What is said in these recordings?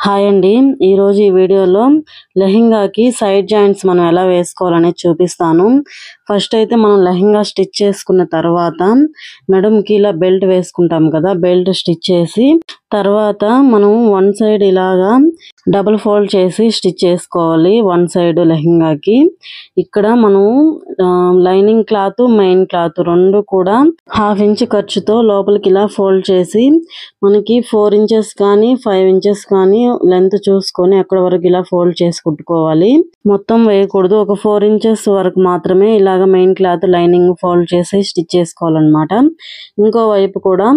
Hi అండి, ఈరోజు ఈ వీడియోలో లెహెంగాకి సైడ్ జాయింట్స్ మనం ఎలా వేసుకోవాలనేది చూపిస్తాను. ఫస్ట్ అయితే మనం లెహెంగా స్టిచ్ చేసుకున్న తర్వాత నడుముకి ఇలా బెల్ట్ వేసుకుంటాం కదా, బెల్ట్ స్టిచ్ చేసి తర్వాత మనం వన్ సైడ్ ఇలాగా డబుల్ ఫోల్డ్ చేసి స్టిచ్ చేసుకోవాలి. వన్ సైడ్ లెహెంగాకి ఇక్కడ మనం లైనింగ్ క్లాత్ మెయిన్ క్లాత్ రెండు కూడా 1/2 ఇంచ్ ఖర్చుతో లోపలికి ఇలా ఫోల్డ్ చేసి మనకి 4 ఇంచెస్ కానీ 5 ఇంచెస్ కానీ లెంత్ చూసుకొని అక్కడ వరకు ఇలా ఫోల్డ్ చేసి కుట్టుకోవాలి. మొత్తం వేయకూడదు, ఒక 4 ఇంచెస్ వరకు మాత్రమే ఇలాగ మెయిన్ క్లాత్ లైనింగ్ ఫోల్డ్ చేసి స్టిచ్ చేసుకోవాలన్నమాట. ఇంకో వైపు కూడా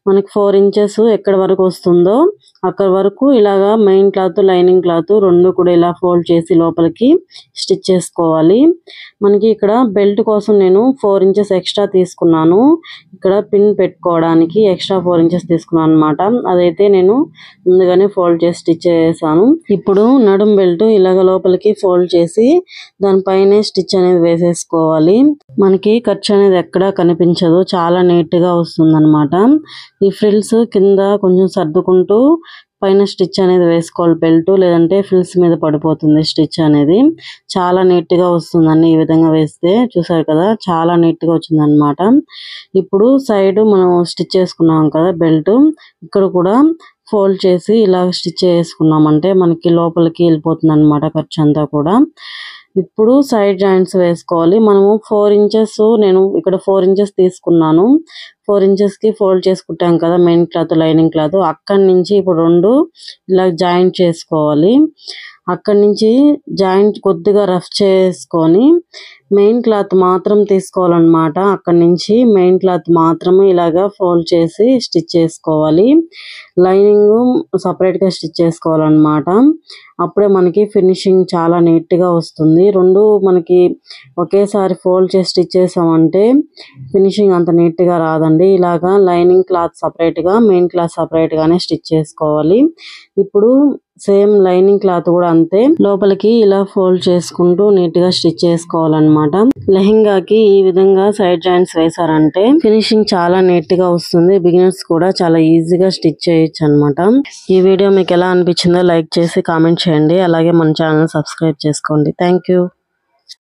మనకి 4 ఇంచెస్ ఎక్కడ వరకు వస్తుందో అక్కడ వరకు ఇలాగా మెయిన్ క్లాత్ లైనింగ్ క్లాత్ రెండు కూడా ఇలా ఫోల్డ్ చేసి లోపలికి స్టిచ్ చేసుకోవాలి. మనకి ఇక్కడ బెల్ట్ కోసం నేను 4 ఇంచెస్ ఎక్స్ట్రా తీసుకున్నాను. ఇక్కడ పిన్ పెట్టుకోవడానికి ఎక్స్ట్రా 4 ఇంచెస్ తీసుకున్నాను అనమాట. అదైతే నేను ముందుగానే ఫోల్డ్ చేసి స్టిచ్ చేసాను. ఇప్పుడు నడుం బెల్ట్ ఇలాగ లోపలికి ఫోల్డ్ చేసి దానిపైనే స్టిచ్ అనేది వేసేసుకోవాలి. మనకి ఖర్చు అనేది ఎక్కడా కనిపించదు, చాలా నీట్ గా వస్తుంది అనమాట. ఈ ఫ్రిల్స్ కింద కొంచెం సర్దుకుంటూ పైన స్టిచ్ అనేది వేసుకోవాలి బెల్ట్, లేదంటే ఫ్రిల్స్ మీద పడిపోతుంది స్టిచ్ అనేది. చాలా నీట్ గా వస్తుందండి ఈ విధంగా వేస్తే. చూసారు కదా, చాలా నీట్ గా వచ్చింది అనమాట. ఇప్పుడు సైడ్ మనం స్టిచ్ చేసుకున్నాం కదా బెల్ట్, ఇక్కడ కూడా ఫోల్డ్ చేసి ఇలా స్టిచ్ చేసుకున్నామంటే మనకి లోపలికి వెళ్ళిపోతుంది అనమాట ఖర్చు అంతా కూడా. ఇప్పుడు సైడ్ జాయింట్స్ వేసుకోవాలి. మనము 4 ఇంచెస్, నేను ఇక్కడ 4 ఇంచెస్ తీసుకున్నాను. 4 ఇంచెస్ కి ఫోల్డ్ చేసుకుంటాం కదా మెయిన్ క్లాత్ లైనింగ్ క్లాత్, అక్కడి నుంచి ఇప్పుడు రెండు ఇలా జాయింట్ చేసుకోవాలి. అక్కడి నుంచి జాయింట్ కొద్దిగా రఫ్ చేసుకొని మెయిన్ క్లాత్ మాత్రం తీసుకోవాలన్నమాట. అక్కడి నుంచి మెయిన్ క్లాత్ మాత్రమే ఇలాగా ఫోల్డ్ చేసి స్టిచ్ చేసుకోవాలి. లైనింగ్ సపరేట్ గా స్టిచ్ చేసుకోవాలన్నమాట. అప్పుడే మనకి ఫినిషింగ్ చాలా నీట్ గా వస్తుంది. రెండు మనకి ఒకేసారి ఫోల్డ్ చేసి స్టిచ్ చేసామంటే ఫినిషింగ్ అంత నీట్ గా రాదండి. ఇలాగా లైనింగ్ క్లాత్ సపరేట్ గా మెయిన్ క్లాత్ సపరేట్ గానే స్టిచ్ చేసుకోవాలి. ఇప్పుడు సేమ్ లైనింగ్ క్లాత్ కూడా అంతే, లోపలికి ఇలా ఫోల్డ్ చేసుకుంటూ నీట్ గా స్టిచ్ చేసుకోవాలన్నమాట. లెహెంగాకి ఈ విధంగా సైడ్ జాయింట్స్ వేసారంటే ఫినిషింగ్ చాలా నీట్ గా వస్తుంది. బిగినర్స్ కూడా చాలా ఈజీగా స్టిచ్ చేయొచ్చు అనమాట. ఈ వీడియో మీకు ఎలా అనిపించిందో లైక్ చేసి కామెంట్ చేయండి. అలాగే మన ఛానల్ సబ్స్క్రైబ్ చేసుకోండి. Thank you.